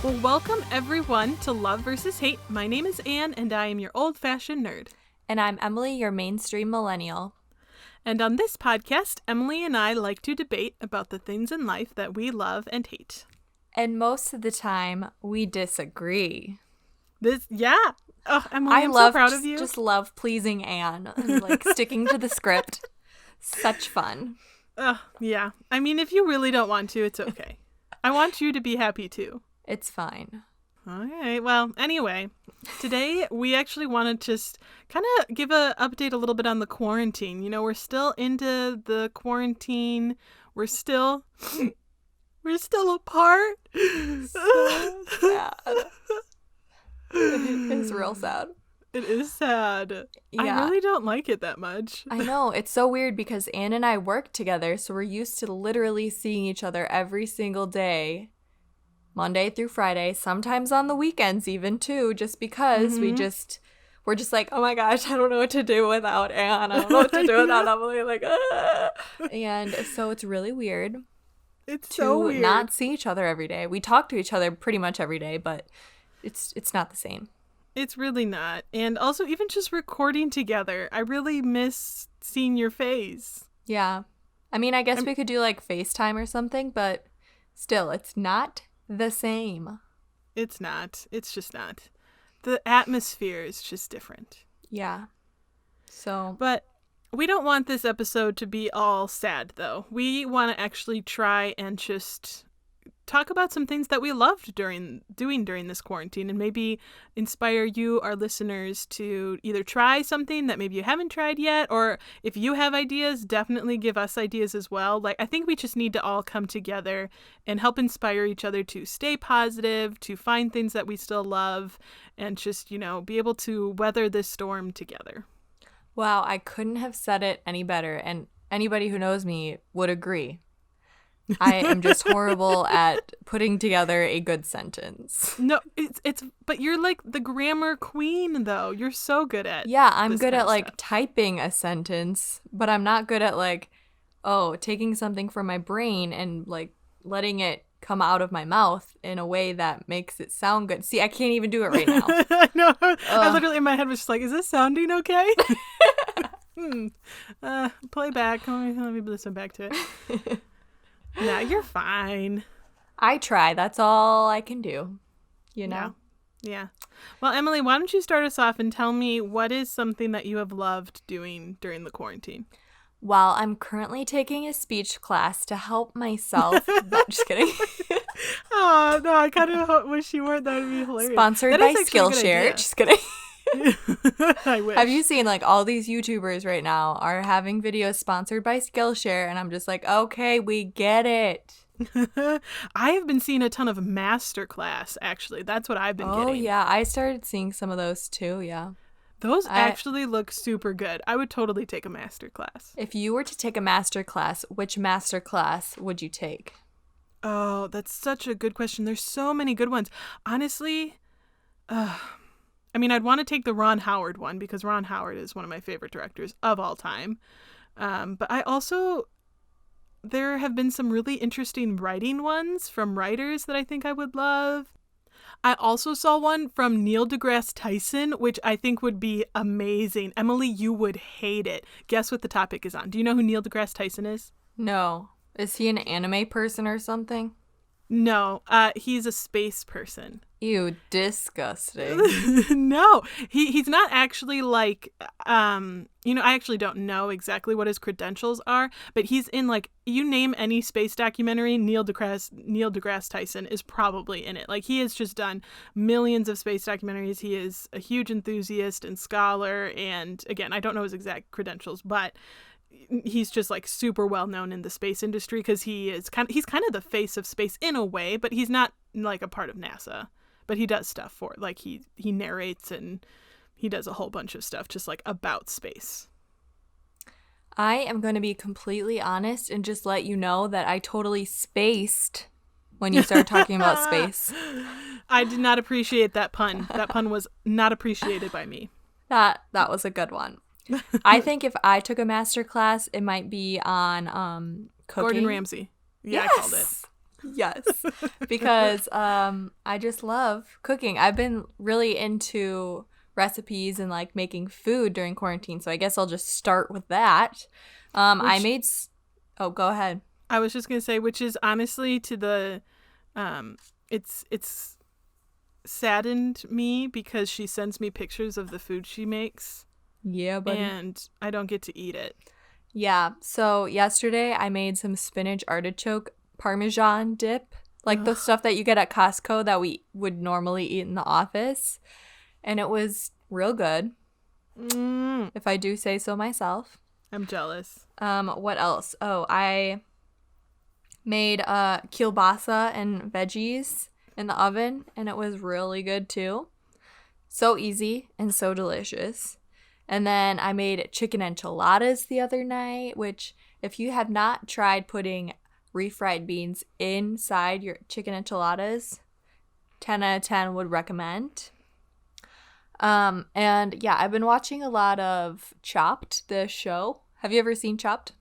Well, welcome everyone to Love vs. Hate. My name is Anne, and I am your old-fashioned nerd. And I'm Emily, your mainstream millennial. And on this podcast, Emily and I like to debate about the things in life that we love and hate. And most of the time, we disagree. Oh, Emily, I'm so proud of you. Just love pleasing Anne and like sticking to the script. Such fun. Yeah. I mean, if you really don't want to, it's okay. I want you to be happy too. It's fine. Okay. Well, anyway, today we actually want to just kind of give an update a little bit on the quarantine. You know, we're still into the quarantine. We're still apart. So sad. It's real sad. It is sad. Yeah. I really don't like it that much. I know. It's so weird because Anne and I work together, so we're used to literally seeing each other every single day, Monday through Friday, sometimes on the weekends even too, just because we're just like, oh my gosh, I don't know what to do without Anne. I don't know what to do without Emily. Like, And so it's really weird. It's so weird. Not see each other every day. We talk to each other pretty much every day, but it's not the same. It's really not. And also, even just recording together, I really miss seeing your face. Yeah. I mean, I guess we could do like FaceTime or something, but still, it's not the same. It's not. It's just not. The atmosphere is just different. Yeah. So. But we don't want this episode to be all sad, though. We want to actually try and just talk about some things that we loved doing during this quarantine and maybe inspire you, our listeners, to either try something that maybe you haven't tried yet, or if you have ideas, definitely give us ideas as well. Like, I think we just need to all come together and help inspire each other to stay positive, to find things that we still love, and just, you know, be able to weather this storm together. Wow, I couldn't have said it any better, and anybody who knows me would agree. I am just horrible at putting together a good sentence. No, it's but you're like the grammar queen though. You're so good at I'm good at like typing a sentence, but I'm not good at like taking something from my brain and like letting it come out of my mouth in a way that makes it sound good. See, I can't even do it right now. I know. I literally in my head was just like, is this sounding okay? Play back. Let me listen back to it. No, you're fine. I try. That's all I can do. You know? Yeah. Well, Emily, why don't you start us off and tell me what is something that you have loved doing during the quarantine? Well, I'm currently taking a speech class to help myself. Just kidding. Oh, no, I kind of wish you weren't. That would be hilarious. Sponsored by Skillshare. Just kidding. I wish. Have you seen like all these YouTubers right now are having videos sponsored by Skillshare, and I'm just like, okay, we get it. I have been seeing a ton of masterclass, actually. That's what I've been getting. Oh yeah, I started seeing some of those too. Yeah, those actually look super good. I would totally take a masterclass. If you were to take a masterclass, which masterclass would you take? Oh, that's such a good question. There's so many good ones. Honestly, I mean, I'd want to take the Ron Howard one because Ron Howard is one of my favorite directors of all time. But there have been some really interesting writing ones from writers that I think I would love. I also saw one from Neil deGrasse Tyson, which I think would be amazing. Emily, you would hate it. Guess what the topic is on. Do you know who Neil deGrasse Tyson is? No. Is he an anime person or something? No, he's a space person. Ew, disgusting. No, he's not actually like, I actually don't know exactly what his credentials are, but he's in like, you name any space documentary, Neil deGrasse Tyson is probably in it. Like, he has just done millions of space documentaries. He is a huge enthusiast and scholar, and again, I don't know his exact credentials, but he's just like super well known in the space industry because he's kind of the face of space in a way, but he's not like a part of NASA. But he does stuff for it. Like he narrates and he does a whole bunch of stuff just like about space. I am going to be completely honest and just let you know that I totally spaced when you started talking about space. I did not appreciate that pun. That pun was not appreciated by me. That was a good one. I think if I took a master class, it might be on cooking. Gordon Ramsay. Yeah, yes! I called it. Yes, because I just love cooking. I've been really into recipes and like making food during quarantine, so I guess I'll just start with that. I Which made. Oh, go ahead. I was just gonna say, which is honestly to the, it's saddened me because she sends me pictures of the food she makes, Yeah, buddy. and I don't get to eat it. Yeah. So yesterday I made some spinach artichoke parmesan dip, like the Ugh. stuff that you get at Costco that we would normally eat in the office, and it was real good, Mm, if I do say so myself. I'm jealous. What else? Oh, I made kielbasa and veggies in the oven, and it was really good too. So easy and so delicious. And then I made chicken enchiladas the other night, which, if you have not tried putting refried beans inside your chicken enchiladas, 10 out of 10 would recommend. And yeah, I've been watching a lot of Chopped, the show. Have you ever seen Chopped?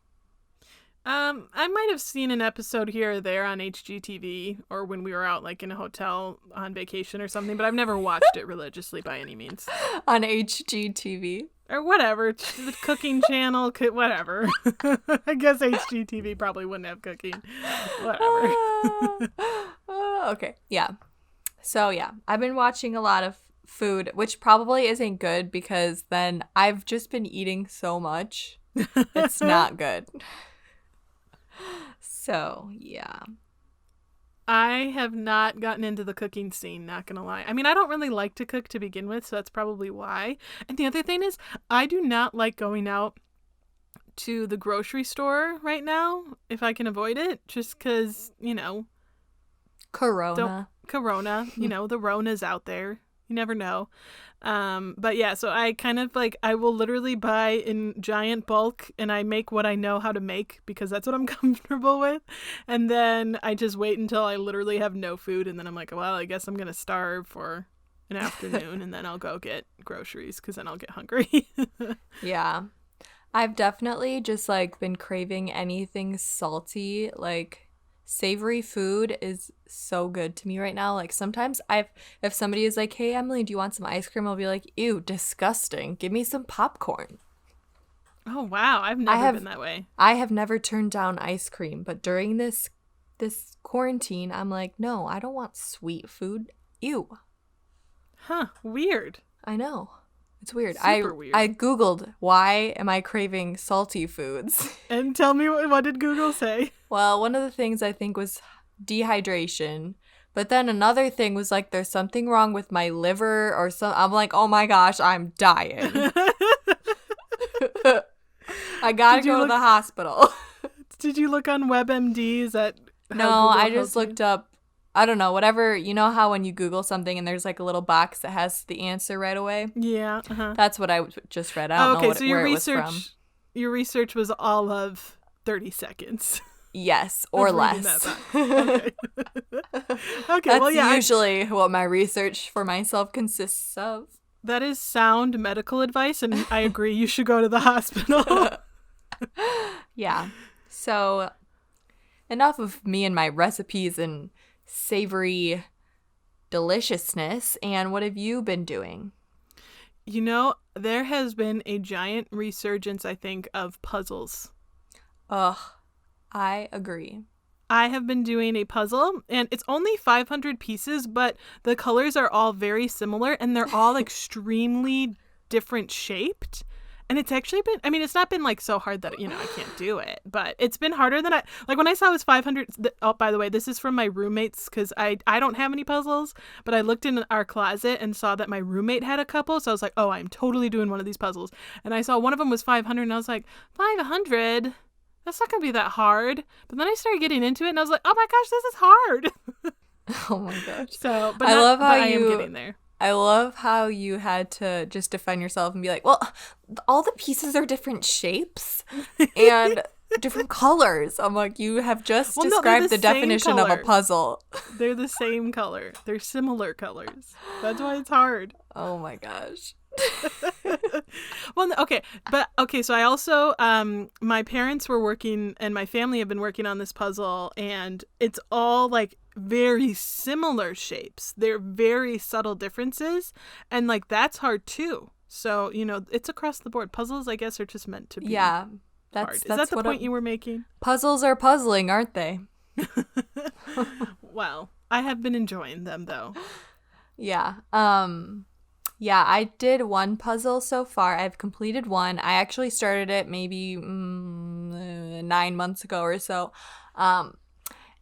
I might have seen an episode here or there on HGTV or when we were out like in a hotel on vacation or something, but I've never watched it religiously by any means. On HGTV. Or whatever, the cooking channel, whatever. I guess HGTV probably wouldn't have cooking. Whatever. Okay, yeah. So yeah, I've been watching a lot of food, which probably isn't good because then I've just been eating so much. It's not good. So, yeah. I have not gotten into the cooking scene, not gonna lie. I mean, I don't really like to cook to begin with, so that's probably why. And the other thing is, I do not like going out to the grocery store right now, if I can avoid it, just because, don't Corona. Corona, the Rona's out there. You never know. But yeah, so I kind of like, I will literally buy in giant bulk and I make what I know how to make because that's what I'm comfortable with. And then I just wait until I literally have no food. And then I'm like, well, I guess I'm going to starve for an afternoon and then I'll go get groceries because then I'll get hungry. Yeah. I've definitely just like been craving anything salty. Like savory food is so good to me right now. Like sometimes if somebody is like, "Hey Emily, do you want some ice cream?" I'll be like, "Ew, disgusting. Give me some popcorn." Oh wow, I've never been that way. I have never turned down ice cream, but during this quarantine, I'm like, "No, I don't want sweet food. Ew." Huh, weird. I know. It's weird. Super weird. I Googled, why am I craving salty foods? And tell me, what did Google say? Well, one of the things I think was dehydration. But then another thing was like, there's something wrong with my liver or some. I'm like, oh my gosh, I'm dying. I gotta go to the hospital. Did you look on WebMDs at how No, Google I just helped you? looked up, I don't know, whatever. You know how when you Google something and there's like a little box that has the answer right away? Yeah. Uh-huh. That's what I just read. I don't know where it was from. Your research was all of 30 seconds. Yes, or Of reading less. that back. Okay. That's Well, yeah, usually what my research for myself consists of. that is sound medical advice, and I agree. You should go to the hospital. Yeah. So, enough of me and my recipes and savory deliciousness. And what have you been doing? There has been a giant resurgence, I think, of puzzles. Ugh, I agree. I have been doing a puzzle, and it's only 500 pieces, but the colors are all very similar, and they're all extremely different shaped. And it's actually been, I mean, it's not been like so hard that, I can't do it, but it's been harder than like when I saw it was 500. Oh, by the way, this is from my roommates because I don't have any puzzles, but I looked in our closet and saw that my roommate had a couple. So I was like, oh, I'm totally doing one of these puzzles. And I saw one of them was 500 and I was like, 500? That's not going to be that hard. But then I started getting into it and I was like, oh my gosh, this is hard. Oh my gosh. So, but I love how I am getting there. I love how you had to just defend yourself and be like, well, all the pieces are different shapes. And different colors. I'm like, you have just Well, no, they're described the same definition of a color. puzzle. They're the same color. They're similar colors. That's why it's hard. Oh my gosh. Well, okay, but okay. So I also, my parents were working, and my family have been working on this puzzle, and it's all like very similar shapes. They're very subtle differences, and like that's hard too. So it's across the board. Puzzles, I guess, are just meant to be Yeah, hard. Is that the point you were making? Puzzles are puzzling, aren't they? Well, I have been enjoying them though. Yeah. Yeah, I did one puzzle so far. I've completed one. I actually started it maybe 9 months ago or so. And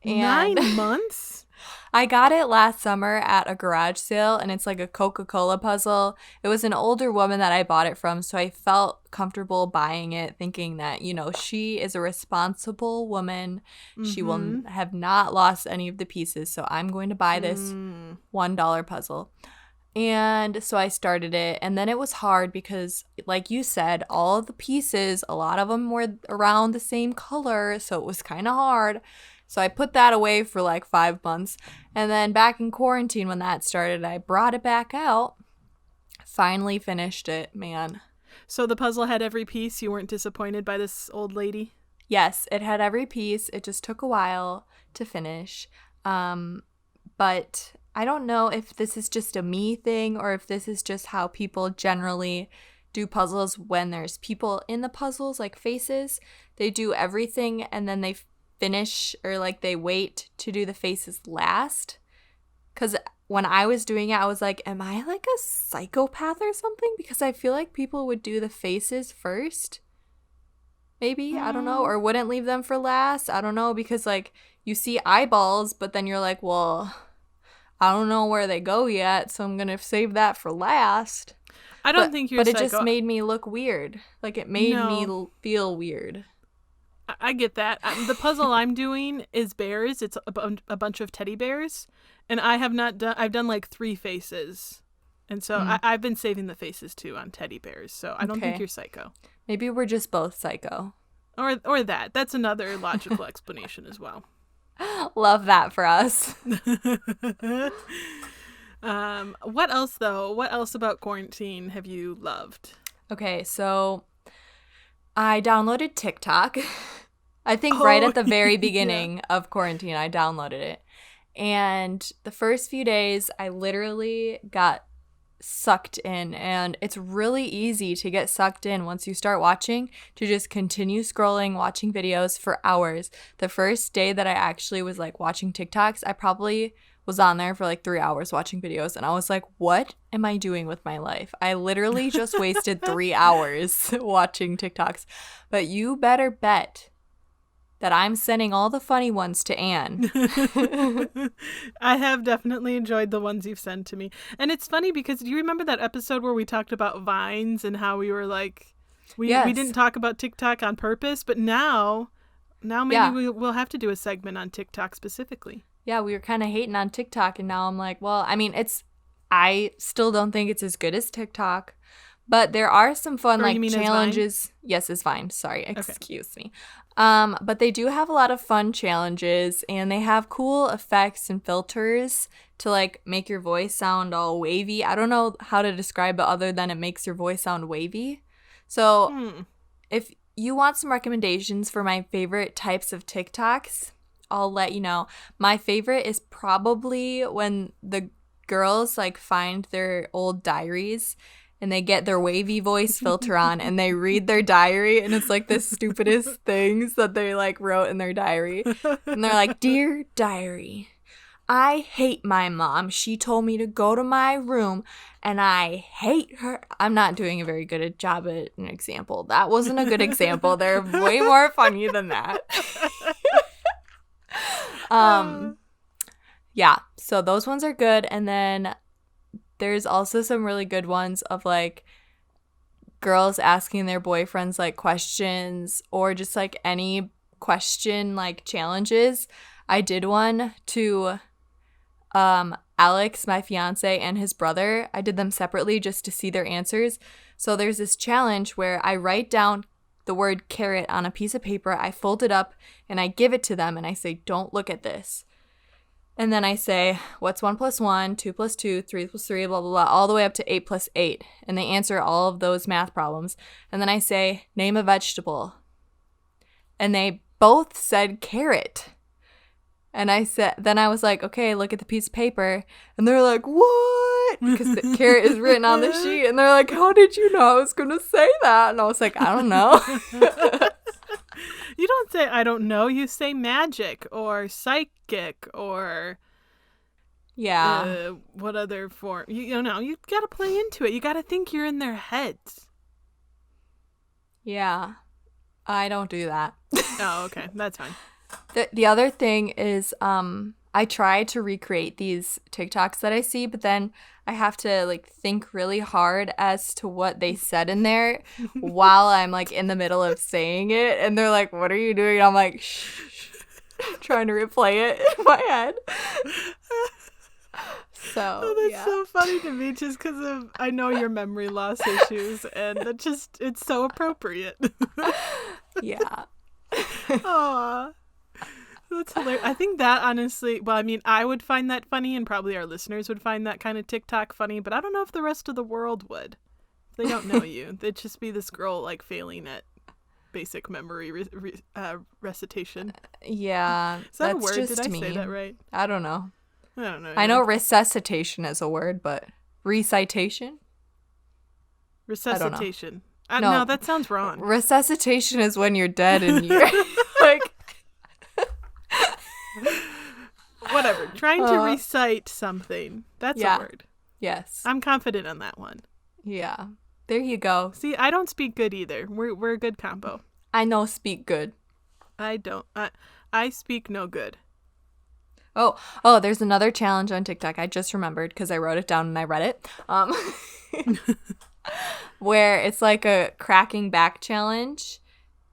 9 months? I got it last summer at a garage sale, and it's like a Coca-Cola puzzle. It was an older woman that I bought it from, so I felt comfortable buying it, thinking that, she is a responsible woman. Mm-hmm. She will have not lost any of the pieces, so I'm going to buy this $1 puzzle. And so I started it, and then it was hard because, like you said, all of the pieces, a lot of them were around the same color, so it was kind of hard. So I put that away for like 5 months, and then back in quarantine when that started, I brought it back out, finally finished it, man. So the puzzle had every piece? You weren't disappointed by this old lady? Yes, it had every piece. It just took a while to finish, but I don't know if this is just a me thing or if this is just how people generally do puzzles when there's people in the puzzles, like faces. They do everything and then they finish, or like they wait to do the faces last. Because when I was doing it, I was like, am I like a psychopath or something? Because I feel like people would do the faces first. Maybe, I don't know, or wouldn't leave them for last. I don't know, because like you see eyeballs, but then you're like, well, I don't know where they go yet, so I'm gonna save that for last. I don't think you're. But it just made me look weird. Like it made me feel weird. I get that. The puzzle I'm doing is bears. It's a bunch of teddy bears, and I have not done. I've done like 3 faces, and so I've been saving the faces too on teddy bears. So I don't think you're psycho. Maybe we're just both psycho. Or that. That's another logical explanation as well. Love that for us. What else though? What else about quarantine have you loved? Okay, so I downloaded TikTok. I think right at the very beginning of quarantine, I downloaded it. And the first few days, I literally got sucked in, and it's really easy to get sucked in once you start watching, to just continue scrolling, watching videos for hours. The first day that I actually was like watching TikToks, I probably was on there for like 3 hours watching videos, and I was like, what am I doing with my life? I literally just wasted 3 hours watching TikToks. But you better bet that I'm sending all the funny ones to Anne. I have definitely enjoyed the ones you've sent to me. And it's funny because do you remember that episode where we talked about Vines and how we were like, we didn't talk about TikTok on purpose, but now maybe we'll have to do a segment on TikTok specifically. Yeah, we were kind of hating on TikTok, and now I'm like, well, I mean, I still don't think it's as good as TikTok. But there are some fun like challenges. Yes, it's fine. Sorry, excuse me. But they do have a lot of fun challenges, and they have cool effects and filters to like make your voice sound all wavy. I don't know how to describe it other than it makes your voice sound wavy. So if you want some recommendations for my favorite types of TikToks, I'll let you know. My favorite is probably when the girls like find their old diaries and they get their wavy voice filter on and they read their diary, and it's like the stupidest things that they like wrote in their diary. And they're like, "Dear diary, I hate my mom. She told me to go to my room and I hate her." I'm not doing a very good job at an example. That wasn't a good example. They're way more funny than that. Yeah, so those ones are good. And then there's also some really good ones of like girls asking their boyfriends like questions, or just like any question like challenges. I did one to Alex, my fiance, and his brother. I did them separately just to see their answers. So there's this challenge where I write down the word carrot on a piece of paper. I fold it up and I give it to them and I say, don't look at this. And then I say, what's 1 plus 1, 2 plus 2, 3 plus 3, blah, blah, blah, all the way up to 8 plus 8. And they answer all of those math problems. And then I say, name a vegetable. And they both said carrot. And then I was like, okay, look at the piece of paper. And they're like, what? Because the carrot is written on the sheet. And they're like, how did you know I was going to say that? And I was like, I don't know. You don't say, I don't know. You say magic or psychic or... Yeah. What other form? You know, you got to play into it. You got to think you're in their heads. Yeah. I don't do that. Oh, okay. That's fine. The other thing is I try to recreate these TikToks that I see, but then I have to like think really hard as to what they said in there while I'm like in the middle of saying it. And they're like, what are you doing? And I'm like, shh, trying to replay it in my head. So, that's so funny to me just because I know your memory loss issues and it's so appropriate. Yeah. Aw. That's hilarious. I think that honestly, well, I mean, I would find that funny and probably our listeners would find that kind of TikTok funny, but I don't know if the rest of the world would. They don't know you. They'd just be this girl like failing at basic memory recitation. Yeah. Is that that's a word? just Did I me. say that right? I don't know. I don't know. I know resuscitation is a word, but recitation? Resuscitation. No. No, that sounds wrong. Resuscitation is when you're dead and you're like... Whatever. Trying to recite something. That's a word. Yes. I'm confident on that one. Yeah. There you go. See, I don't speak good either. We're a good combo. I know speak good. I don't. I speak no good. Oh, there's another challenge on TikTok. I just remembered because I wrote it down and I read it. Where it's like a cracking back challenge,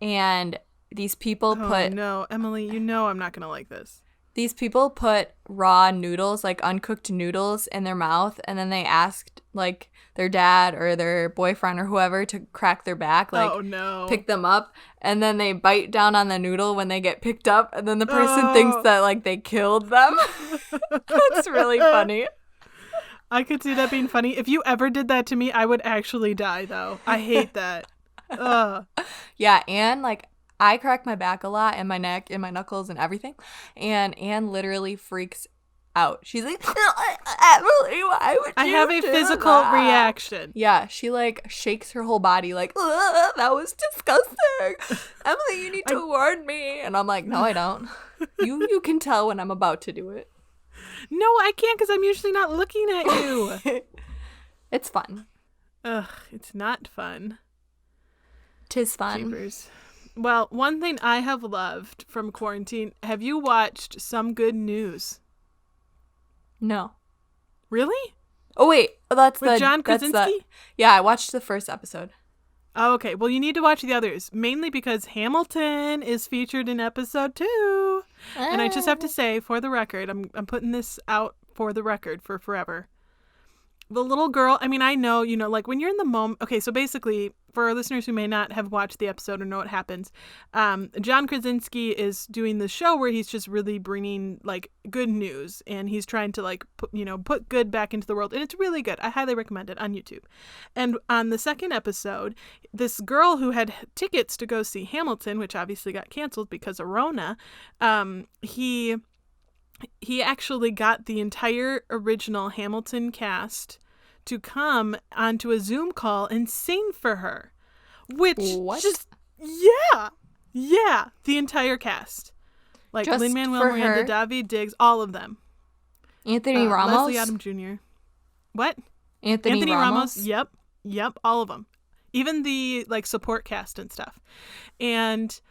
and these people put... no, Emily, you know I'm not going to like this. These people put raw noodles, like uncooked noodles, in their mouth, and then they asked, like, their dad or their boyfriend or whoever to crack their back, like, pick them up, and then they bite down on the noodle when they get picked up, and then the person thinks that, like, they killed them. That's really funny. I could see that being funny. If you ever did that to me, I would actually die, though. I hate that. Ugh. Yeah, and, like, I crack my back a lot and my neck and my knuckles and everything. And Anne literally freaks out. She's like, Emily, why would you I have a do physical that? reaction. Yeah, she like shakes her whole body like, that was disgusting. Emily, you need to warn me. And I'm like, no, I don't. You can tell when I'm about to do it. No, I can't because I'm usually not looking at you. It's fun. Ugh, it's not fun. 'Tis fun. Jeepers. Well, one thing I have loved from quarantine, have you watched Some Good News? No. Really? Oh, wait. That's With the... John Krasinski? Yeah, I watched the first episode. Oh, okay. Well, you need to watch the others, mainly because Hamilton is featured in episode 2. And I just have to say, for the record, I'm putting this out for the record for forever. The little girl, I mean, I know, you know, like when you're in the moment. Okay, so basically, for our listeners who may not have watched the episode or know what happens, John Krasinski is doing this show where he's just really bringing like good news, and he's trying to like put good back into the world, and it's really good. I highly recommend it on YouTube. And on the second episode, this girl who had tickets to go see Hamilton, which obviously got canceled because of Rona, he actually got the entire original Hamilton cast to come onto a Zoom call and sing for her. Which just the entire cast. Like Lin-Manuel Miranda, Daveed Diggs, all of them. Anthony Ramos? Leslie Odom Jr. What? Anthony Ramos? Yep, all of them. Even the like support cast and stuff. And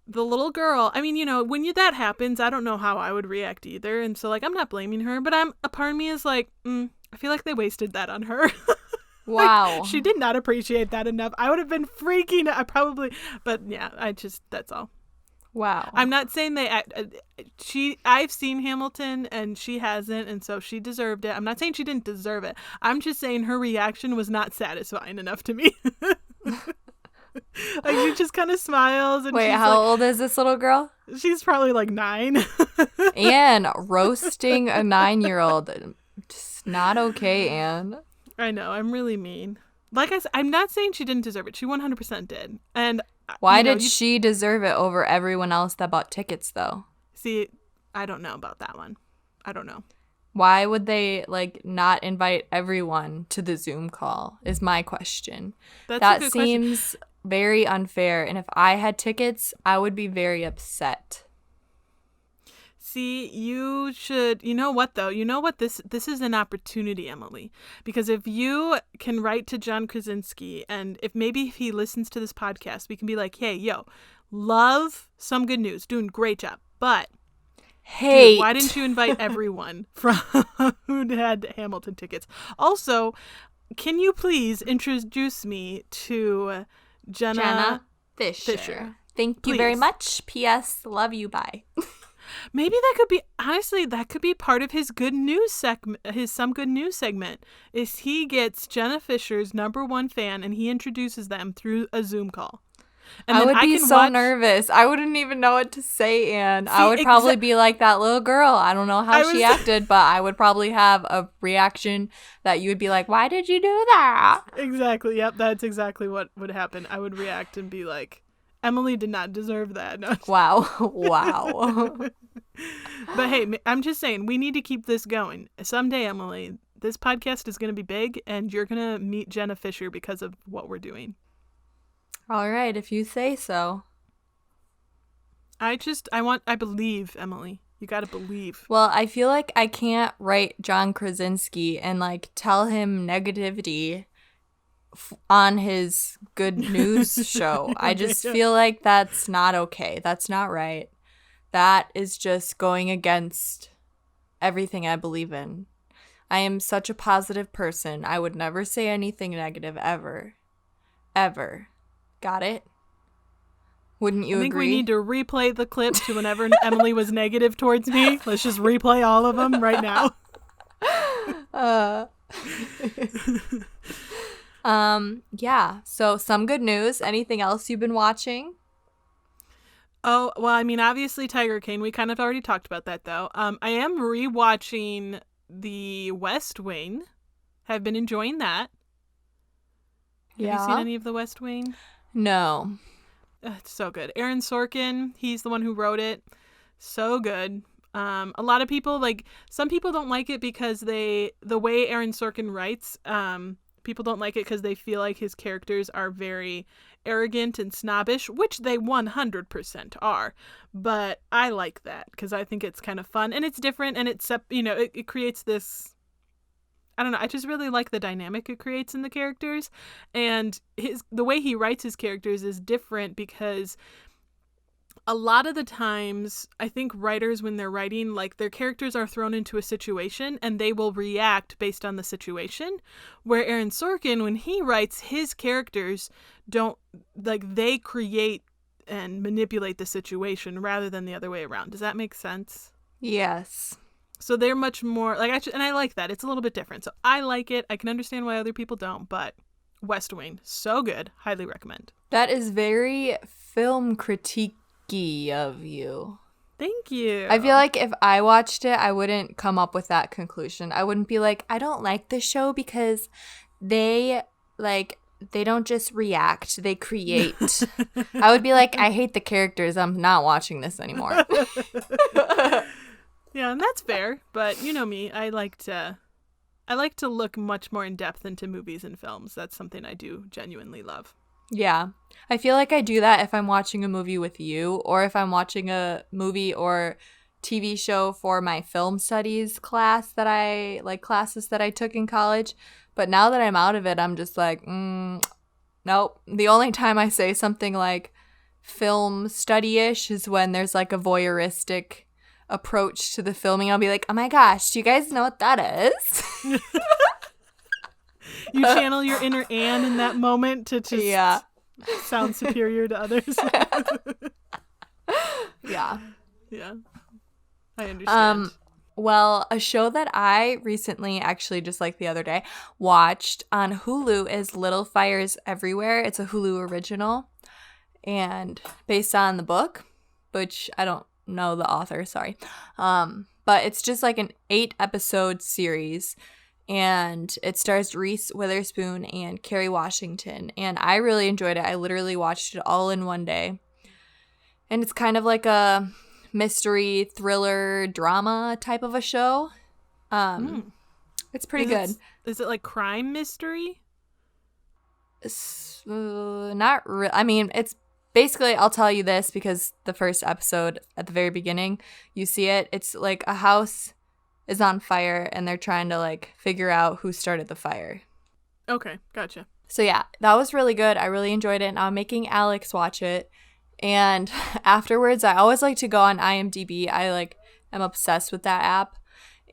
the little girl, I mean, when that happens, I don't know how I would react either. And so, like, I'm not blaming her, but a part of me is like, I feel like they wasted that on her. Wow. Like, she did not appreciate that enough. I would have been freaking out. I probably, but yeah, that's all. Wow. I'm not saying I've seen Hamilton and she hasn't, and so she deserved it. I'm not saying she didn't deserve it. I'm just saying her reaction was not satisfying enough to me. Like she just kind of smiles and Wait, she's how like, old is this little girl? she's probably like 9. Anne roasting a 9-year-old. Just not okay, Anne. I know, I'm really mean. Like I said, I'm not saying she didn't deserve it. She 100% did. And Why did she deserve it over everyone else that bought tickets, though? See, I don't know about that one. I don't know. Why would they like not invite everyone to the Zoom call is my question. That seems very unfair. And if I had tickets, I would be very upset. See, you should, you know what though? You know what, this is an opportunity, Emily. Because if you can write to John Krasinski, and if he listens to this podcast, we can be like, hey, yo, love Some Good News, doing great job. But hey, why didn't you invite everyone from who had Hamilton tickets? Also, can you please introduce me to Jenna Fisher. Thank you Please. very much. P.S. Love you. Bye. Maybe that could be part of his good news his Some Good News segment, is he gets Jenna Fisher's #1 fan and he introduces them through a Zoom call. And I then would be can so watch... nervous. I wouldn't even know what to say, Anne. I would probably be like that little girl. I don't know how she acted, but I would probably have a reaction that you would be like, why did you do that? Exactly. Yep, that's exactly what would happen. I would react and be like, Emily did not deserve that. No. Wow. Wow. But hey, I'm just saying, we need to keep this going. Someday, Emily, this podcast is going to be big and you're going to meet Jenna Fisher because of what we're doing. All right, if you say so. I believe, Emily. You got to believe. Well, I feel like I can't write John Krasinski and like tell him negativity on his good news show. I just feel like that's not okay. That's not right. That is just going against everything I believe in. I am such a positive person. I would never say anything negative ever. Ever. Got it? Wouldn't you agree? I think we need to replay the clip to whenever Emily was negative towards me. Let's just replay all of them right now. Yeah. So some good news. Anything else you've been watching? Oh, well, I mean, obviously Tiger King. We kind of already talked about that, though. I am rewatching The West Wing. Have been enjoying that. Yeah. Have you seen any of The West Wing? No. It's so good. Aaron Sorkin, he's the one who wrote it. So good. A lot of people, some people don't like it because the way Aaron Sorkin writes, people don't like it because they feel like his characters are very arrogant and snobbish, which they 100% are. But I like that because I think it's kind of fun and it's different and it creates this, I don't know, I just really like the dynamic it creates in the characters. And the way he writes his characters is different because a lot of the times, I think writers, when they're writing, their characters are thrown into a situation and they will react based on the situation. Where Aaron Sorkin, when he writes, his characters they create and manipulate the situation rather than the other way around. Does that make sense? Yes. So they're much more, and I like that. It's a little bit different. So I like it. I can understand why other people don't, but West Wing, so good. Highly recommend. That is very film critique of you. Thank you. I feel like if I watched it, I wouldn't come up with that conclusion. I wouldn't be like, I don't like this show because they don't just react, they create. I would be like, I hate the characters. I'm not watching this anymore. Yeah, and that's fair, but you know me, I like to look much more in depth into movies and films. That's something I do genuinely love. Yeah. I feel like I do that if I'm watching a movie with you or if I'm watching a movie or TV show for my film studies class classes that I took in college. But now that I'm out of it, I'm just like, nope. The only time I say something like film study-ish is when there's a voyeuristic approach to the filming. I'll be like, oh my gosh, do you guys know what that is? You channel your inner Anne in that moment to just sound superior to others. Yeah. Yeah. I understand. Well, a show that I recently, actually just like the other day, watched on Hulu is Little Fires Everywhere. It's a Hulu original and based on the book, which I don't know the author, sorry. But it's just like an 8-episode series, and it stars Reese Witherspoon and Kerry Washington, and I really enjoyed it. I literally watched it all in one day. And it's kind of like a mystery, thriller, drama type of a show. It's pretty good. Is it like crime mystery? Not really. I mean, it's basically, I'll tell you this because the first episode at the very beginning, you see it. It's like a house is on fire and they're trying to like figure out who started the fire. Okay, gotcha. So yeah, that was really good. I really enjoyed it. And I'm making Alex watch it. And afterwards, I always like to go on IMDb. I'm obsessed with that app.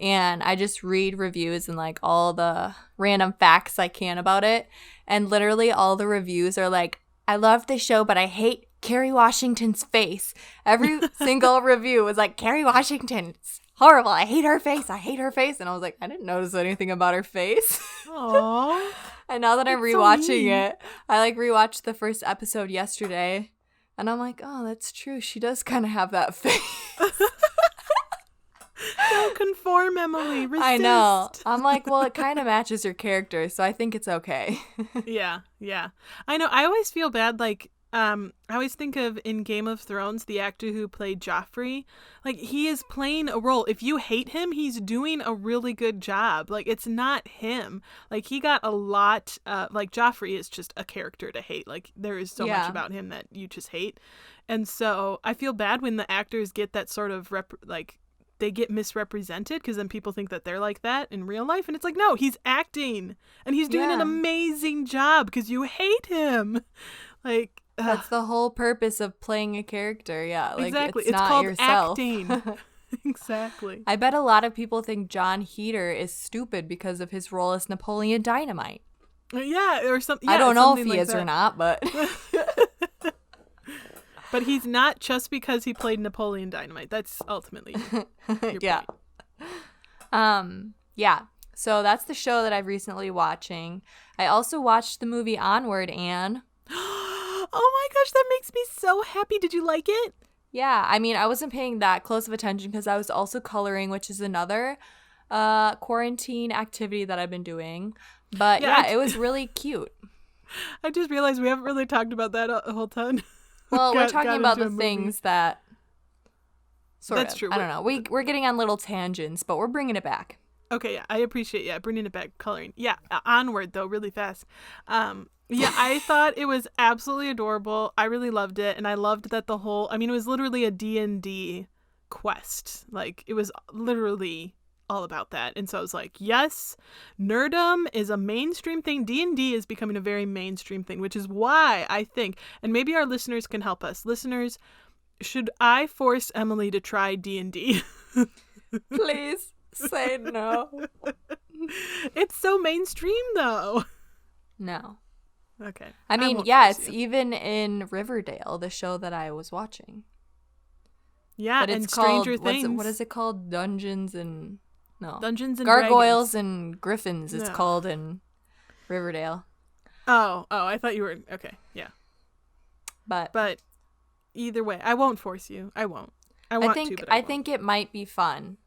And I just read reviews and like all the random facts I can about it. And literally all the reviews are like, I love the show, but I hate Kerry Washington's face. Every single review was like, Kerry Washington's horrible. I hate her face. I hate her face. And I was like, I didn't notice anything about her face. Aww. And now that I'm rewatching it, I like rewatched the first episode yesterday. And I'm like, oh, that's true. She does kind of have that face. Don't conform, Emily. Resist. I know. I'm like, well, it kind of matches her character, so I think it's okay. Yeah. I know. I always feel bad. Like, I always think of in Game of Thrones, the actor who played Joffrey. Like, he is playing a role. If you hate him, he's doing a really good job. Like, it's not him. Like, he got a lot. Like, Joffrey is just a character to hate. Like, there is so much about him that you just hate. And so I feel bad when the actors get that sort of they get misrepresented because then people think that they're like that in real life. And it's like, no, he's acting and he's doing an amazing job because you hate him. Like, that's the whole purpose of playing a character. Yeah. Like, exactly. It's It's not called yourself. acting. Exactly. I bet a lot of people think John Heater is stupid because of his role as Napoleon Dynamite. Yeah. Or something. Yeah, I don't know if he like is that. or not, but. But he's not just because he played Napoleon Dynamite. That's ultimately your yeah. point. Yeah. So that's the show that I've recently watching. I also watched the movie Onward, Anne. Oh my gosh, that makes me so happy. Did you like it? Yeah. I mean, I wasn't paying that close of attention because I was also coloring, which is another quarantine activity that I've been doing. But yeah, it was really cute. I just realized we haven't really talked about that a whole ton. Well, we're talking about the things that That's true. I don't know. We're getting on little tangents, but we're bringing it back. Okay, yeah, I appreciate bringing it back, coloring. Yeah, Onward though, really fast. Yeah, I thought it was absolutely adorable. I really loved it, and I loved that it was literally a D&D quest. Like, it was literally all about that. And so I was like, yes, nerdom is a mainstream thing. D&D is becoming a very mainstream thing, which is why I think, and maybe our listeners can help us. Listeners, should I force Emily to try D&D? Please say no. It's so mainstream though. No. Okay. I mean, yeah, it's even in Riverdale, the show that I was watching. Yeah, but it's and Stranger called, Things. What is it called? Dungeons and Gargoyles and Griffins. It's called in Riverdale. Oh, I thought you were okay. Yeah, but either way, I won't force you. I won't. I think it might be fun.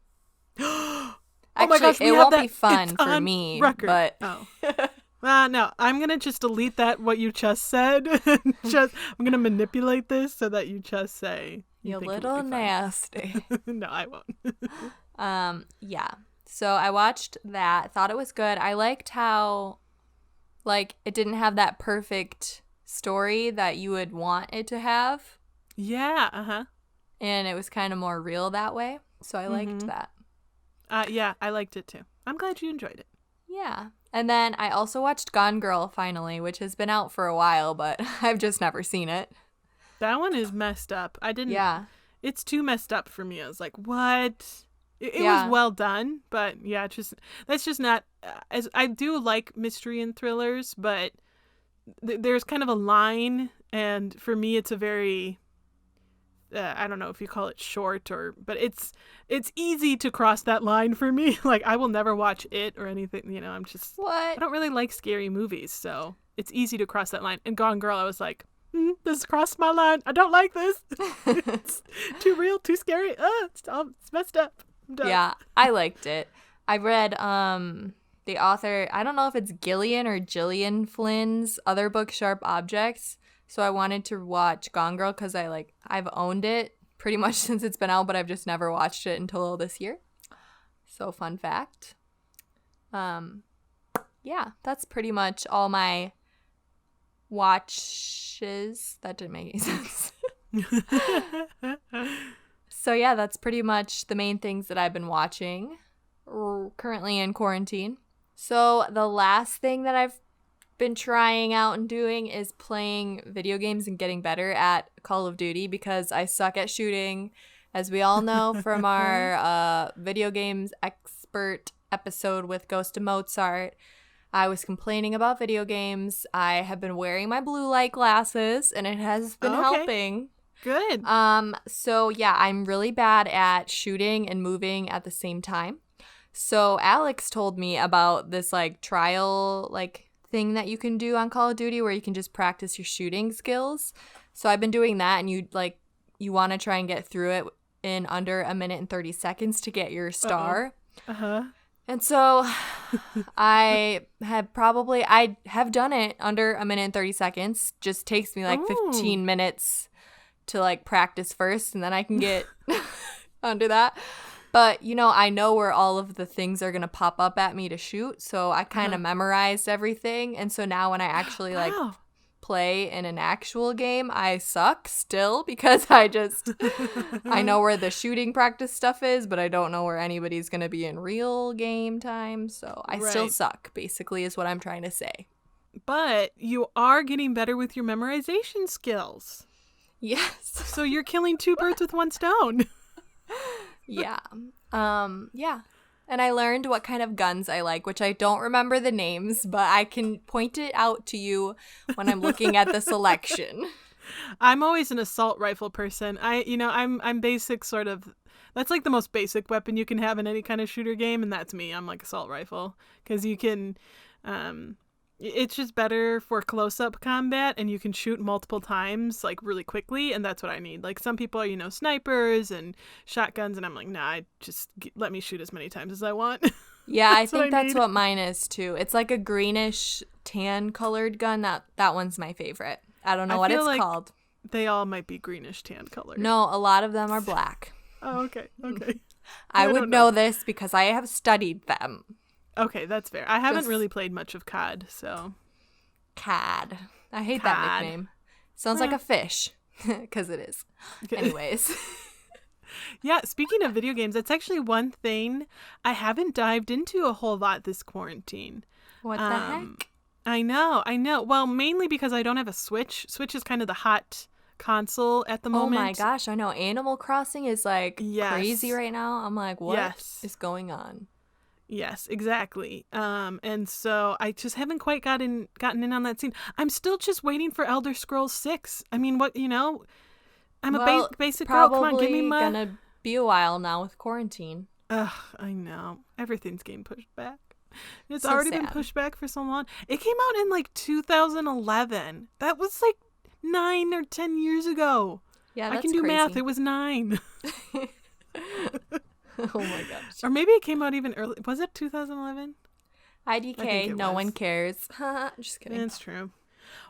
Oh Actually, my gosh, it won't be fun for me. Record. But no, I'm gonna just delete what you just said. I'm gonna manipulate this so that you just say you're a little nasty. No, I won't. Yeah. So I watched that. Thought it was good. I liked how, like, it didn't have that perfect story that you would want it to have. Yeah. And it was kind of more real that way. So I liked that. Yeah, I liked it too. I'm glad you enjoyed it. Yeah. And then I also watched Gone Girl finally, which has been out for a while, but I've just never seen it. That one is messed up. Yeah. It's too messed up for me. I was like, what? It was well done, but yeah, that's just not, as I do like mystery and thrillers, but there's kind of a line, and for me it's a very I don't know if you call it short but it's easy to cross that line for me. Like I will never watch it or anything. You know, I What? don't really like scary movies, so it's easy to cross that line. And Gone Girl, I was like, this crossed my line. I don't like this. It's too real, too scary. It's messed up. I'm done. Yeah, I liked it. I read the author, I don't know if it's Gillian or Gillian Flynn's other book, Sharp Objects. So I wanted to watch Gone Girl because I've owned it pretty much since it's been out, but I've just never watched it until this year. So fun fact. Yeah, that's pretty much all my watches. That didn't make any sense. So yeah, that's pretty much the main things that I've been watching currently in quarantine. So the last thing that I've been trying out and doing is playing video games and getting better at Call of Duty because I suck at shooting, as we all know from our video games expert episode with Ghost of Mozart. I was complaining about video games. I have been wearing my blue light glasses and it has been helping. Good. So yeah, I'm really bad at shooting and moving at the same time. So Alex told me about this trial thing that you can do on Call of Duty where you can just practice your shooting skills. So I've been doing that, and you want to try and get through it in under 1 minute and 30 seconds to get your star. And so I have done it under 1 minute and 30 seconds. Just takes me 15 minutes to practice first, and then I can get under that. But, I know where all of the things are going to pop up at me to shoot. So I kind of memorized everything. And so now when I actually play in an actual game, I suck still because I know where the shooting practice stuff is, but I don't know where anybody's going to be in real game time. So I still suck, basically, is what I'm trying to say. But you are getting better with your memorization skills. Yes. So you're killing two birds with one stone. Yeah. Yeah. And I learned what kind of guns I like, which I don't remember the names, but I can point it out to you when I'm looking at the selection. I'm always an assault rifle person. I'm basic sort of. That's the most basic weapon you can have in any kind of shooter game, and that's me. I'm assault rifle because you can. It's just better for close-up combat, and you can shoot multiple times, really quickly, and that's what I need. Some people are, snipers and shotguns, and I'm nah, let me shoot as many times as I want. Yeah, I think that's what mine is, too. It's a greenish tan-colored gun. That one's my favorite. I don't know what it's called. They all might be greenish tan colored. No, a lot of them are black. Oh, okay. I would know this because I have studied them. Okay, that's fair. I haven't really played much of COD, so. COD. I hate that nickname. Sounds like a fish, because it is. Anyways. Yeah, speaking of video games, that's actually one thing I haven't dived into a whole lot this quarantine. What the heck? I know. Well, mainly because I don't have a Switch. Switch is kind of the hot console at the moment. Oh my gosh, I know. Animal Crossing is crazy right now. I'm what is going on? Yes, exactly. And so I just haven't quite gotten in on that scene. I'm still just waiting for Elder Scrolls 6. I mean, I'm a basic girl. Come on, give me my. Probably gonna be a while now with quarantine. Ugh, I know. Everything's getting pushed back. It's already been pushed back for so long. It came out in 2011. That was 9 or 10 years ago. Yeah, that's I can do crazy. math. It was 9. Oh my gosh. Or maybe it came out even early. Was it 2011? IDK, no one cares. Just kidding. It's true.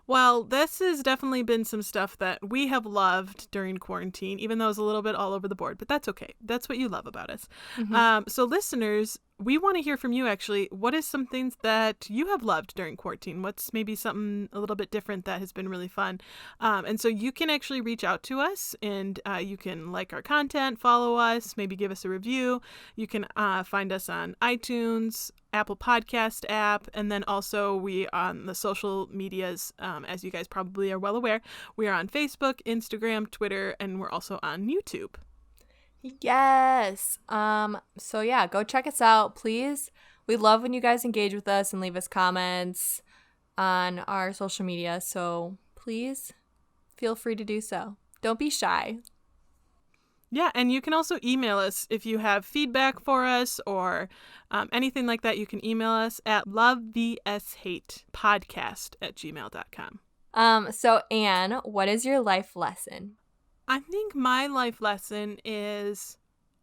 Well, this has definitely been some stuff that we have loved during quarantine, even though it's a little bit all over the board, but that's okay. That's what you love about us. Mm-hmm. So listeners, we want to hear from you, actually. What is some things that you have loved during quarantine? What's maybe something a little bit different that has been really fun? And so you can actually reach out to us, and you can like our content, follow us, maybe give us a review. You can find us on iTunes, Apple Podcast app, and then also we on the social medias, as you guys probably are well aware. We are on Facebook, Instagram, Twitter, and we're also on YouTube. Yes. So yeah, go check us out, please. We love when you guys engage with us and leave us comments on our social media. So please feel free to do so. Don't be shy. Yeah, and you can also email us if you have feedback for us or anything like that. You can email us at lovevshatepodcast@gmail.com. So Anne, what is your life lesson? I think my life lesson is,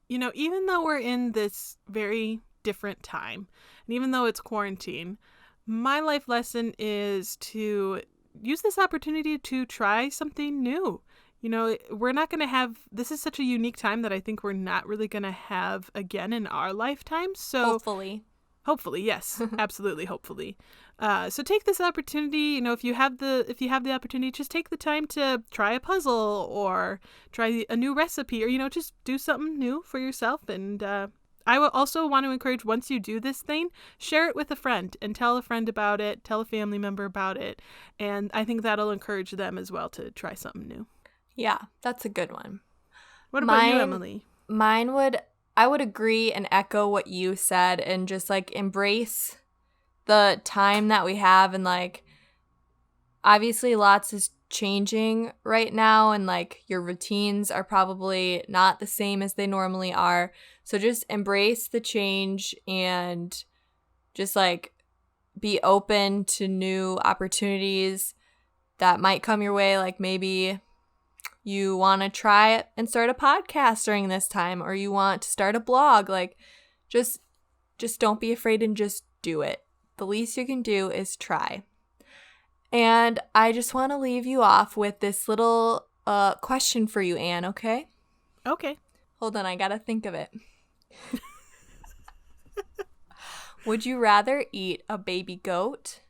even though we're in this very different time, and even though it's quarantine, my life lesson is to use this opportunity to try something new. We're not going to have, this is such a unique time that I think we're not really going to have again in our lifetime. So hopefully, yes, absolutely, hopefully. So take this opportunity. If you have the opportunity, just take the time to try a puzzle or try a new recipe, or just do something new for yourself. And I will also want to encourage, once you do this thing, share it with a friend and tell a friend about it, tell a family member about it, and I think that'll encourage them as well to try something new. Yeah, that's a good one. What about you, Emily? I would agree and echo what you said and just like embrace the time that we have, and like obviously lots is changing right now, and like your routines are probably not the same as they normally are. So just embrace the change and just like be open to new opportunities that might come your way. Like maybe you want to try it and start a podcast during this time, or you want to start a blog. Like just don't be afraid and just do it. The least you can do is try. And I just want to leave you off with this little question for you, Anne, okay? Okay. Hold on, I gotta think of it. Would you rather eat a baby goat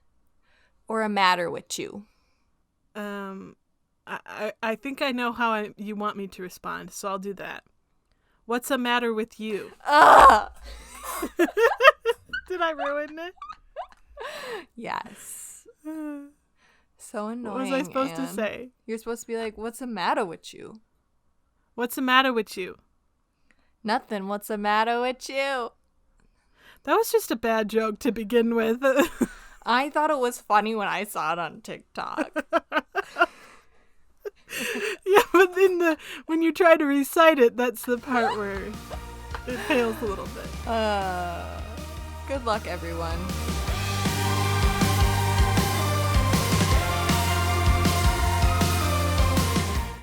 or a Matterwitchu? I think I know how you want me to respond, so I'll do that. What's the matter with you? Ugh! Did I ruin it? Yes. So annoying. What was I supposed to say? You're supposed to be like, what's the matter with you? What's the matter with you? Nothing. What's the matter with you? That was just a bad joke to begin with. I thought it was funny when I saw it on TikTok. Yeah, but then when you try to recite it, that's the part where it fails a little bit. Good luck, everyone.